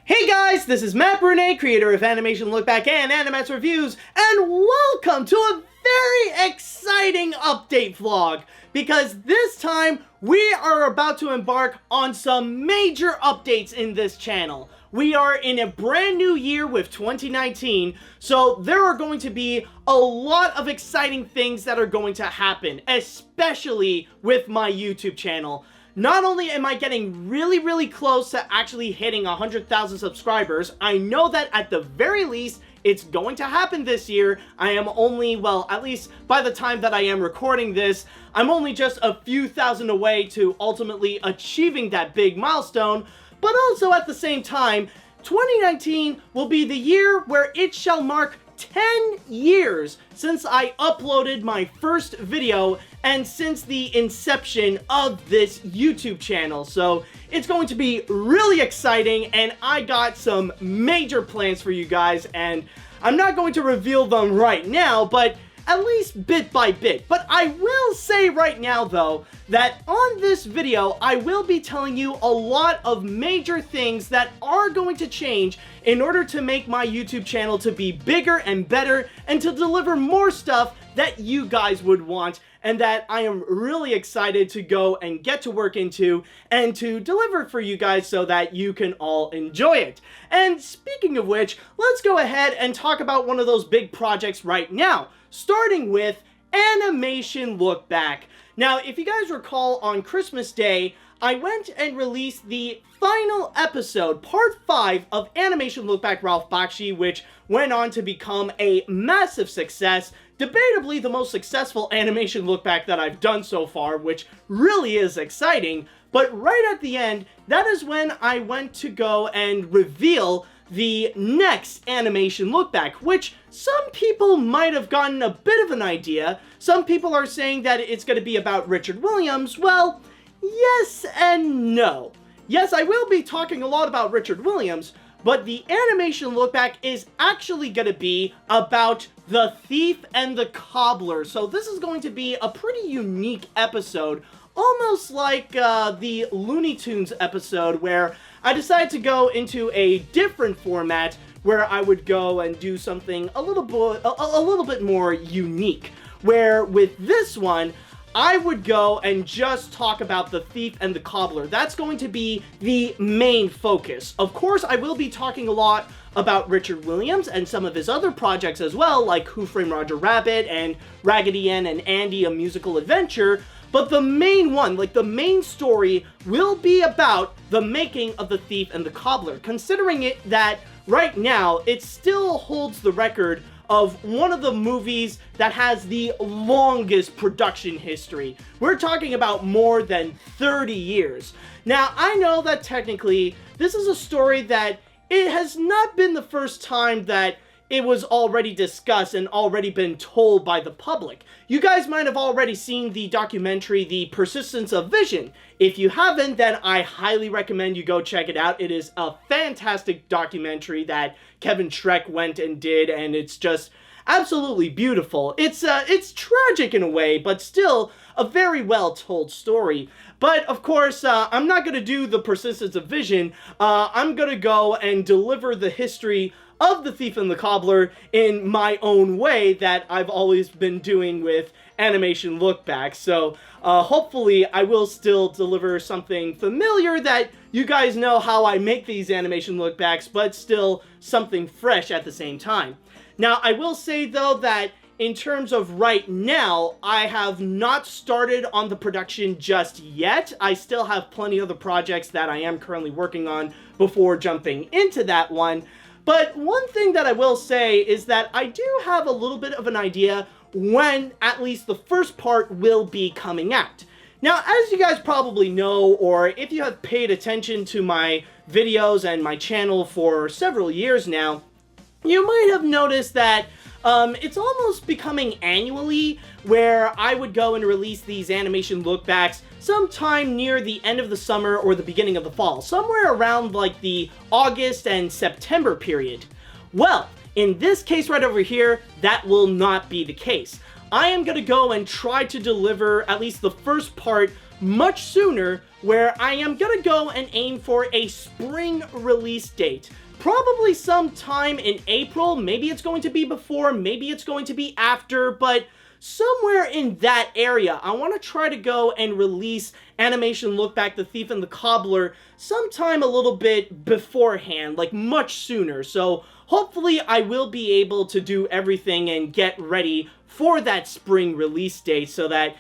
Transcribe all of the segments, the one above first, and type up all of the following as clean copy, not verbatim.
Hey guys, this is Matt Brunet, creator of Animation Lookback and AniMat'S Reviews, and welcome to a very exciting update vlog, because this time we are about to embark on some major updates in this channel. We are in a brand new year with 2019, so there are going to be a lot of exciting things that are going to happen, especially with my YouTube channel. Not only am I getting really close to actually hitting 100,000 subscribers, I know that at the very least, it's going to happen this year. I am only, well, at least by the time that I am recording this, I'm only just a few thousand away to ultimately achieving that big milestone. But also at the same time, 2019 will be the year where it shall mark 10 years since I uploaded my first video and since the inception of this YouTube channel. So it's going to be really exciting, and I got some major plans for you guys, and I'm not going to reveal them right now, but at least bit by bit. But I will say right now though, that on this video, I will be telling you a lot of major things that are going to change in order to make my YouTube channel to be bigger and better and to deliver more stuff that you guys would want, and that I am really excited to go and get to work into and to deliver for you guys so that you can all enjoy it. And speaking of which, let's go ahead and talk about one of those big projects right now, starting with Animation Lookback. Now, if you guys recall, on Christmas Day, I went and released the final episode, part 5 of Animation Lookback Ralph Bakshi, which went on to become a massive success, debatably the most successful animation lookback that I've done so far, which really is exciting. But right at the end, that is when I went to go and reveal the next animation lookback, which some people might have gotten a bit of an idea. Some people are saying that it's going to be about Richard Williams. Well, yes and no. Yes, I will be talking a lot about Richard Williams, but the animation lookback is actually going to be about the thief and the cobbler. So this is going to be a pretty unique episode, almost like the Looney Tunes episode, where I decided to go into a different format where I would go and do something a little bit more unique, where with this one, I would go and just talk about the thief and the cobbler. That's going to be the main focus. Of course, I will be talking a lot about Richard Williams and some of his other projects as well, like Who Framed Roger Rabbit and Raggedy Ann and Andy, A Musical Adventure. But the main one, like the main story, will be about the making of the thief and the cobbler, considering it that right now it still holds the record of one of the movies that has the longest production history. We're talking about more than 30 years. Now, I know that technically this is a story that it has not been the first time that it was already discussed and already been told by the public. You guys might have already seen the documentary, The Persistence of Vision. If you haven't, then I highly recommend you go check it out. It is a fantastic documentary that Kevin Schreck went and did, and it's just absolutely beautiful. It's tragic in a way, but still a very well told story. But of course, I'm not going to do The Persistence of Vision. I'm going to go and deliver the history of the thief and the cobbler in my own way that I've always been doing with Animation Lookback. So hopefully I will still deliver something familiar that you guys know how I make these animation lookbacks, but still something fresh at the same time. Now, I will say though that in terms of right now, I have not started on the production just yet. I still have plenty of other projects that I am currently working on before jumping into that one. But one thing that I will say is that I do have a little bit of an idea when at least the first part will be coming out. Now, as you guys probably know, or if you have paid attention to my videos and my channel for several years now, you might have noticed that it's almost becoming annually where I would go and release these animation lookbacks sometime near the end of the summer or the beginning of the fall, somewhere around like the August and September period. Well, in this case right over here, that will not be the case. I am going to go and try to deliver at least the first part much sooner, where I am gonna go and aim for a spring release date. Probably sometime in April. Maybe it's going to be before, maybe it's going to be after, but somewhere in that area, I want to try to go and release Animation Lookback, The Thief and the Cobbler sometime a little bit beforehand, like much sooner. So hopefully I will be able to do everything and get ready for that spring release date so that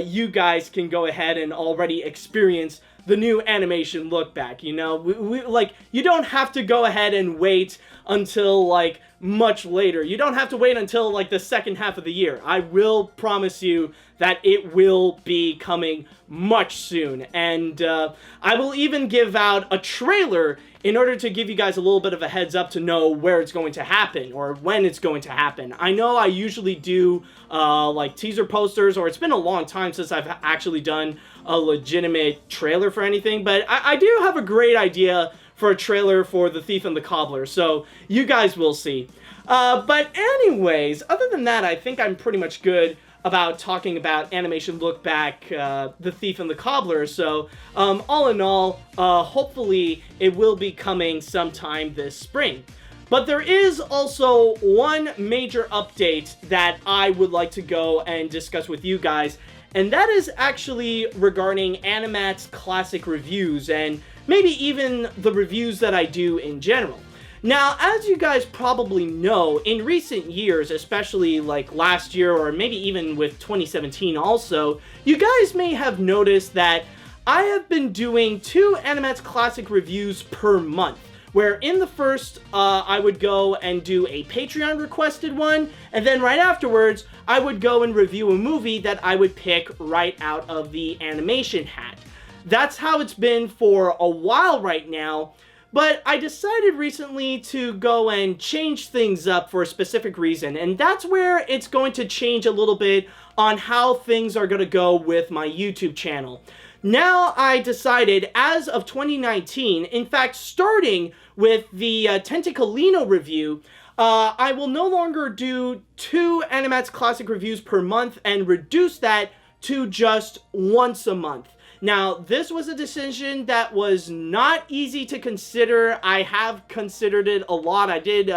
you guys can go ahead and already experience the new Animation Lookback. You know, like, you don't have to go ahead and wait until like much later. You don't have to wait until like the second half of the year. I will promise you that it will be coming much soon, and I will even give out a trailer in order to give you guys a little bit of a heads up to know where it's going to happen or when it's going to happen. I know I usually do like teaser posters, or it's been a long time since I've actually done a legitimate trailer for anything, but I do have a great idea for a trailer for The Thief and the Cobbler, so you guys will see. But anyways, other than that, I think I'm pretty much good about talking about Animation Lookback, The Thief and the Cobbler, so all in all, hopefully it will be coming sometime this spring. But there is also one major update that I would like to go and discuss with you guys, and that is actually regarding AniMat'S classic reviews, and maybe even the reviews that I do in general. Now, as you guys probably know, in recent years, especially like last year or maybe even with 2017 also, you guys may have noticed that I have been doing 2 AniMat'S classic reviews per month, where in the first, I would go and do a Patreon requested one, and then right afterwards, I would go and review a movie that I would pick right out of the animation hat. That's how it's been for a while right now, but I decided recently to go and change things up for a specific reason, and that's where it's going to change a little bit on how things are going to go with my YouTube channel. Now I decided, as of 2019, in fact starting with the Tentacolino review, I will no longer do 2 AniMat'S classic reviews per month and reduce that to just once a month. Now, this was a decision that was not easy to consider. I have considered it a lot. I did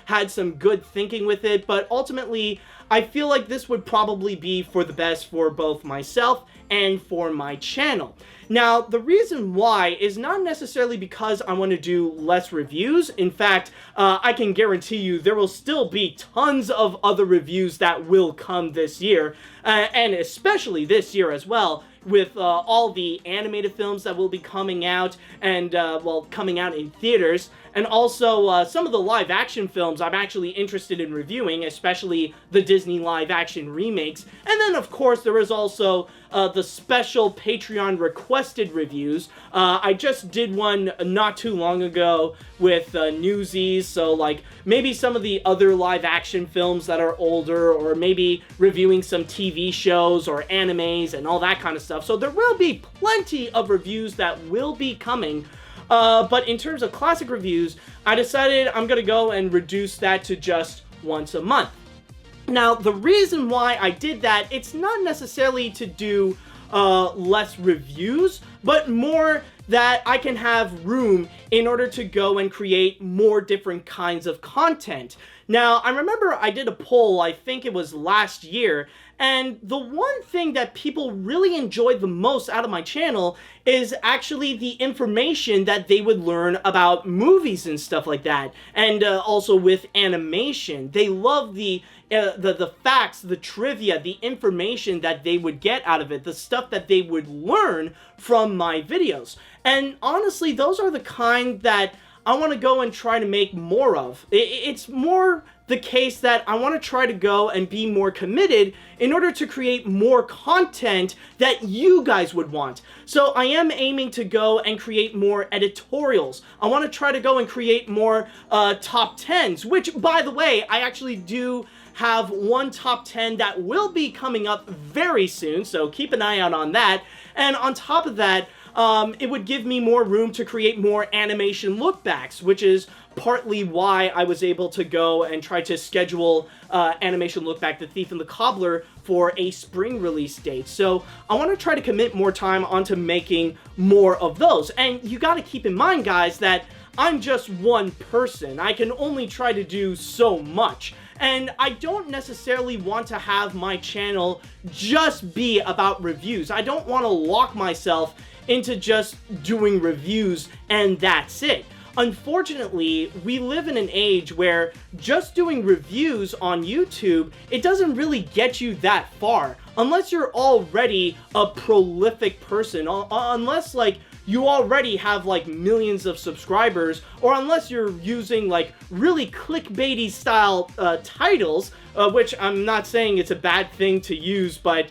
had some good thinking with it, but ultimately, I feel like this would probably be for the best for both myself and for my channel. Now, the reason why is not necessarily because I want to do less reviews. In fact, I can guarantee you there will still be tons of other reviews that will come this year, and especially this year as well, with all the animated films that will be coming out, and, well, coming out in theaters, and also some of the live-action films I'm actually interested in reviewing, especially the Disney live-action remakes. And then, of course, there is also the special Patreon requested reviews. I just did one not too long ago with Newsies, so, like, maybe some of the other live-action films that are older, or maybe reviewing some TV shows or animes and all that kind of stuff. So there will be plenty of reviews that will be coming, but in terms of classic reviews, I decided I'm gonna go and reduce that to just once a month. Now, the reason why I did that, it's not necessarily to do less reviews, but more that I can have room in order to go and create more different kinds of content. Now, I remember I did a poll, I think it was last year, and the one thing that people really enjoyed the most out of my channel is actually the information that they would learn about movies and stuff like that. And also with animation. They love the facts, the trivia, the information that they would get out of it, the stuff that they would learn from my videos. And honestly, those are the kind that I want to go and try to make more of. It's more the case that I want to try to go and be more committed in order to create more content that you guys would want. So I am aiming to go and create more editorials. I want to try to go and create more top 10s, which, by the way, I actually do have one top 10 that will be coming up very soon, so keep an eye out on that. And on top of that, it would give me more room to create more animation lookbacks, which is partly why I was able to go and try to schedule animation lookback The Thief and the Cobbler for a spring release date. So I want to try to commit more time onto making more of those. And you got to keep in mind, guys, that I'm just one person. I can only try to do so much. And I don't necessarily want to have my channel just be about reviews. I don't want to lock myself into just doing reviews and that's it. Unfortunately, we live in an age where just doing reviews on YouTube, it doesn't really get you that far. Unless you're already a prolific person, unless like you already have like millions of subscribers, or unless you're using like really clickbaity style titles, which I'm not saying it's a bad thing to use, but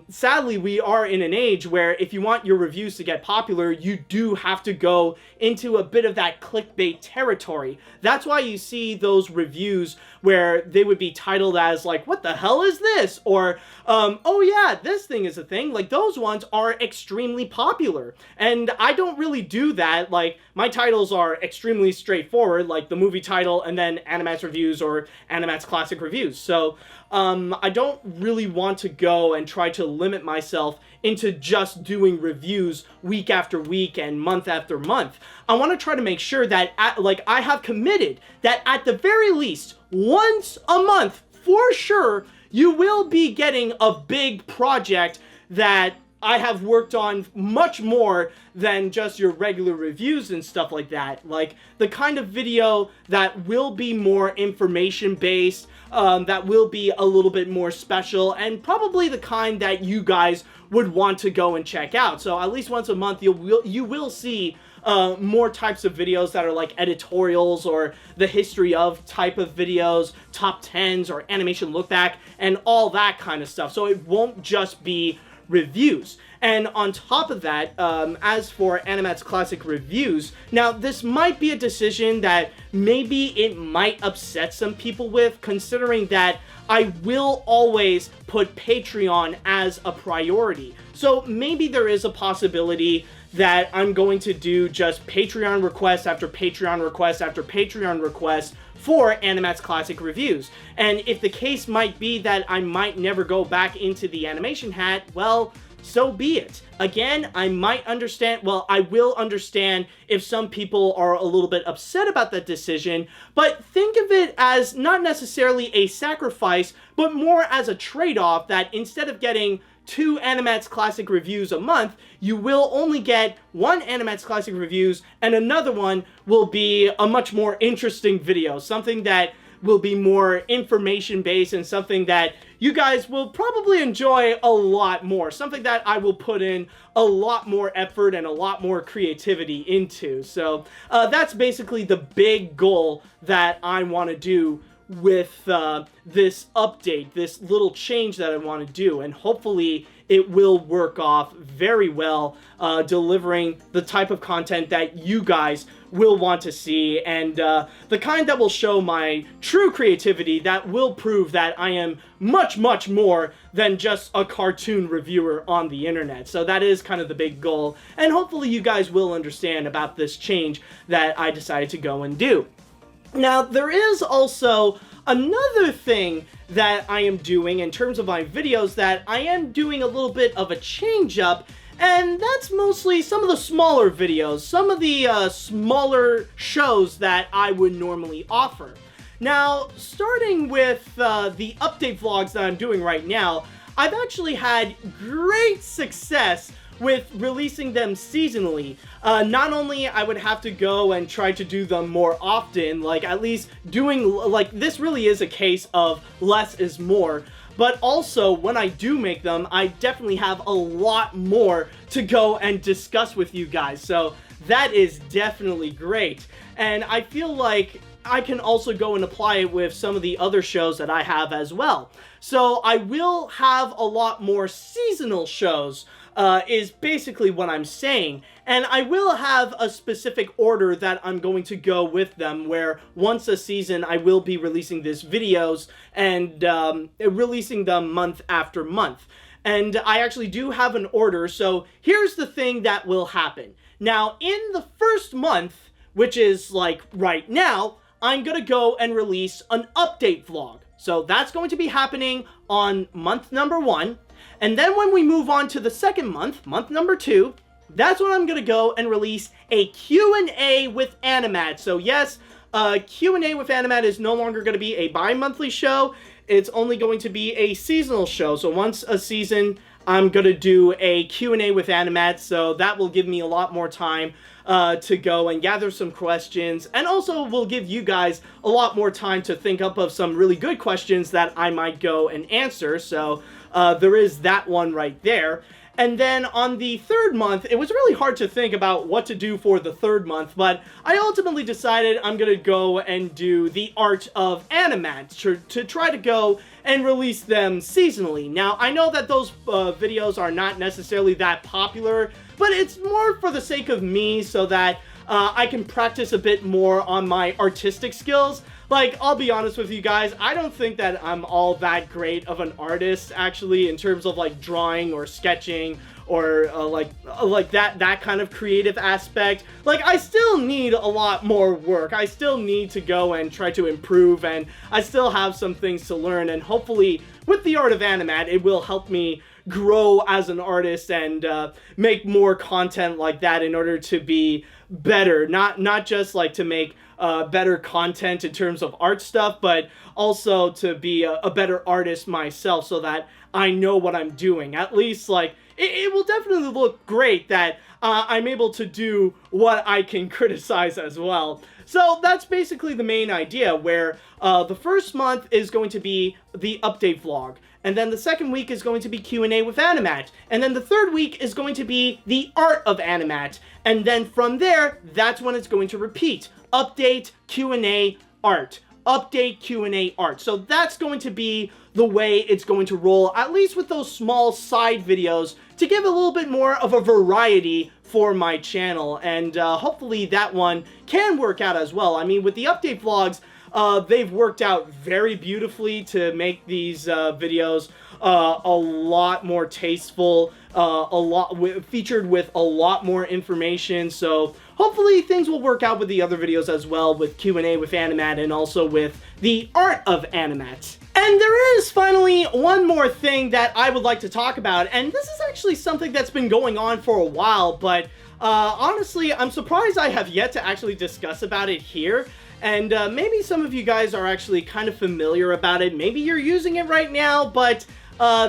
sadly, we are in an age where if you want your reviews to get popular, you do have to go into a bit of that clickbait territory. That's why you see those reviews where they would be titled as like, what the hell is this? Or, oh yeah, this thing is a thing. Like, those ones are extremely popular. And I don't really do that. Like, my titles are extremely straightforward, like the movie title and then AniMat'S reviews or AniMat'S classic reviews. So, I don't really want to go and try to limit myself into just doing reviews week after week and month after month. I want to try to make sure that, I have committed that at the very least, once a month, for sure, you will be getting a big project that I have worked on much more than just your regular reviews and stuff like that. Like, the kind of video that will be more information-based, that will be a little bit more special, and probably the kind that you guys would want to go and check out. So at least once a month, you will see more types of videos that are like editorials or the history of type of videos, top 10s or animation look back, and all that kind of stuff. So it won't just be reviews. And on top of that, as for AniMat'S classic reviews, now this might be a decision that maybe it might upset some people with, considering that I will always put Patreon as a priority. So maybe there is a possibility that I'm going to do just Patreon requests after Patreon requests after Patreon requests for AniMat'S classic reviews. And if the case might be that I might never go back into the animation hat, well, so be it. Again, I might understand, well, I will understand if some people are a little bit upset about that decision, but think of it as not necessarily a sacrifice, but more as a trade-off that instead of getting 2 AniMat'S classic reviews a month, you will only get 1 AniMat'S classic reviews, and another one will be a much more interesting video, something that will be more information-based and something that you guys will probably enjoy a lot more, something that I will put in a lot more effort and a lot more creativity into. So that's basically the big goal that I want to do with this update, this little change that I want to do, and hopefully it will work off very well, delivering the type of content that you guys will want to see, and the kind that will show my true creativity, that will prove that I am much, much more than just a cartoon reviewer on the internet. So that is kind of the big goal, and hopefully you guys will understand about this change that I decided to go and do. Now, there is also another thing that I am doing in terms of my videos, that I am doing a little bit of a change up, and that's mostly some of the smaller videos, some of the smaller shows that I would normally offer. Now, starting with the update vlogs that I'm doing right now, I've actually had great success with releasing them seasonally. Not only I would have to go and try to do them more often, like at least doing, like this really is a case of less is more, but also when I do make them, I definitely have a lot more to go and discuss with you guys. So that is definitely great. And I feel like I can also go and apply it with some of the other shows that I have as well. So I will have a lot more seasonal shows, is basically what I'm saying. And I will have a specific order that I'm going to go with them, where once a season I will be releasing these videos and releasing them month after month. and I actually do have an order. So here's the thing that will happen. Now, in the first month, which is like right now, I'm gonna go and release an update vlog. So that's going to be happening on month number 1. And then when we move on to the second month, month number 2, that's when I'm gonna go and release a Q&A with AniMat. So yes, Q&A with AniMat is no longer going to be a bi-monthly show. It's only going to be a seasonal show. So once a season, I'm going to do a Q&A with AniMat. So that will give me a lot more time to go and gather some questions. And also will give you guys a lot more time to think up of some really good questions that I might go and answer. So there is that one right there. And then on the third month, it was really hard to think about what to do for the third month, but I ultimately decided I'm going to go and do the Art of AniMat to try to go and release them seasonally. Now, I know that those videos are not necessarily that popular, but it's more for the sake of me so that I can practice a bit more on my artistic skills. Like, I'll be honest with you guys, I don't think that I'm all that great of an artist, actually, in terms of, like, drawing or sketching or, like that kind of creative aspect. Like, I still need a lot more work. I still need to go and try to improve, and I still have some things to learn, and hopefully, with the Art of AniMat, it will help me grow as an artist and make more content like that in order to be better. Not just, like, to make better content in terms of art stuff, but also to be a better artist myself so that I know what I'm doing. At least, like, it will definitely look great that I'm able to do what I can criticize as well. So that's basically the main idea, where the first month is going to be the update vlog, and then the second week is going to be Q&A with AniMat, and then the third week is going to be the Art of AniMat, and then from there, that's when it's going to repeat. Update, Q&A, art. Update, Q&A, art. So that's going to be the way it's going to roll, at least with those small side videos, to give a little bit more of a variety for my channel, and hopefully that one can work out as well. I mean, with the update vlogs, they've worked out very beautifully to make these videos a lot more tasteful, featured with a lot more information. So hopefully things will work out with the other videos as well, with Q&A with AniMat and also with the Art of AniMat. And there is finally one more thing that I would like to talk about, and this is actually something that's been going on for a while, but honestly, I'm surprised I have yet to actually discuss about it here. And maybe some of you guys are actually kind of familiar about it. Maybe you're using it right now, but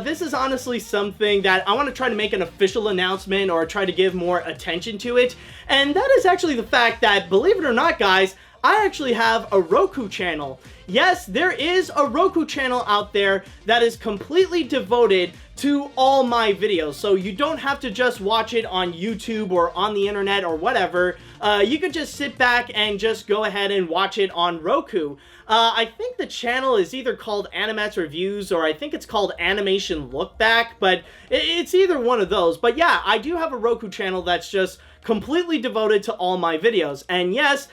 this is honestly something that I want to try to make an official announcement or try to give more attention to it. And that is actually the fact that, believe it or not, guys, I actually have a Roku channel. Yes, there is a Roku channel out there that is completely devoted to all my videos. So you don't have to just watch it on YouTube or on the internet or whatever. You could just sit back and just go ahead and watch it on Roku. I think the channel is either called AniMat'S Reviews or I think it's called Animation Lookback, but it's either one of those. But yeah, I do have a Roku channel that's just completely devoted to all my videos. And yes,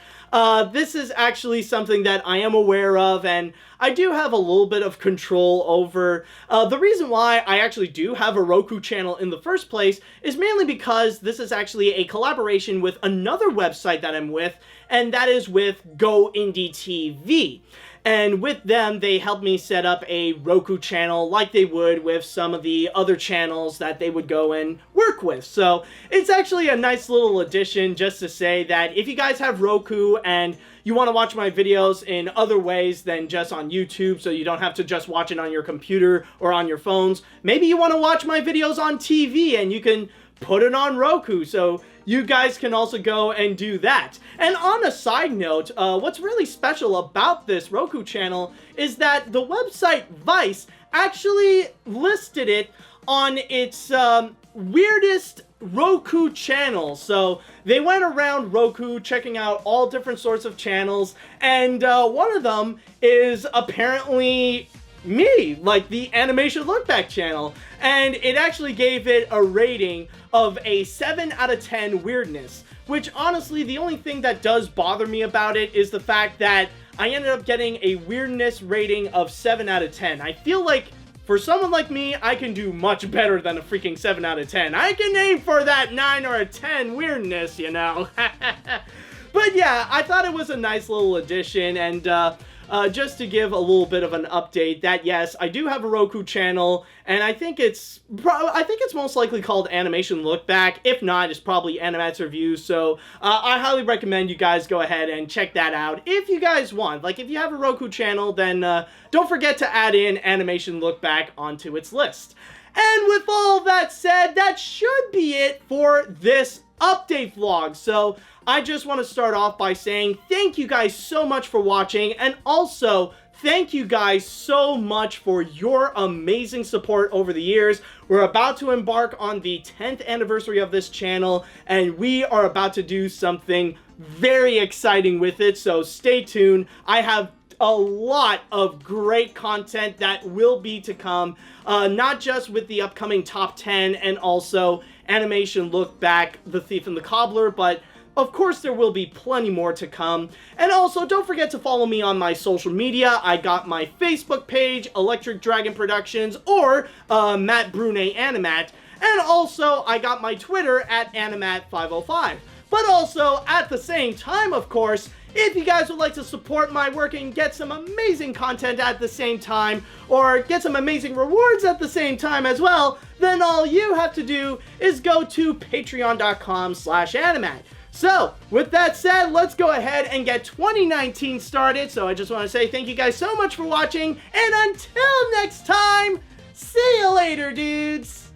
this is actually something that I am aware of, and I do have a little bit of control over. The reason why I actually do have a Roku channel in the first place is mainly because this is actually a collaboration with another website that I'm with, and that is with Go Indie TV. And with them, they helped me set up a Roku channel like they would with some of the other channels that they would go and work with. So it's actually a nice little addition just to say that if you guys have Roku and you want to watch my videos in other ways than just on YouTube, so you don't have to just watch it on your computer or on your phones, maybe you want to watch my videos on TV and you can put it on Roku, so you guys can also go and do that. And on a side note, what's really special about this Roku channel is that the website Vice actually listed it on its weirdest Roku channels. So they went around Roku checking out all different sorts of channels, and one of them is apparently me, like the Animation Lookback channel, and it actually gave it a rating of a 7 out of 10 weirdness, which honestly, the only thing that does bother me about it is the fact that I ended up getting a weirdness rating of 7 out of 10. I feel like for someone like me, I can do much better than a freaking 7 out of 10. I can aim for that 9 or a 10 weirdness, you know. But yeah, I thought it was a nice little addition, and just to give a little bit of an update, that yes, I do have a Roku channel, and I think it's most likely called Animation Lookback. If not, it's probably AniMat'S Reviews. So I highly recommend you guys go ahead and check that out if you guys want. Like, if you have a Roku channel, then don't forget to add in Animation Lookback onto its list. And with all that said, that should be it for this update vlog. So I just want to start off by saying thank you guys so much for watching, and also thank you guys so much for your amazing support over the years. We're about to embark on the 10th anniversary of this channel, and we are about to do something very exciting with it, so stay tuned. I have a lot of great content that will be to come, not just with the upcoming top 10 and also Animation Lookback, The Thief and the Cobbler, but of course there will be plenty more to come. And also, don't forget to follow me on my social media. I got my Facebook page, Electric Dragon Productions, or Matt Brune AniMat, and also I got my Twitter at AniMat505. But also, at the same time, of course, if you guys would like to support my work and get some amazing content at the same time, or get some amazing rewards at the same time as well, then all you have to do is go to patreon.com/animat. So, with that said, let's go ahead and get 2019 started. So I just want to say thank you guys so much for watching, and until next time, see you later, dudes!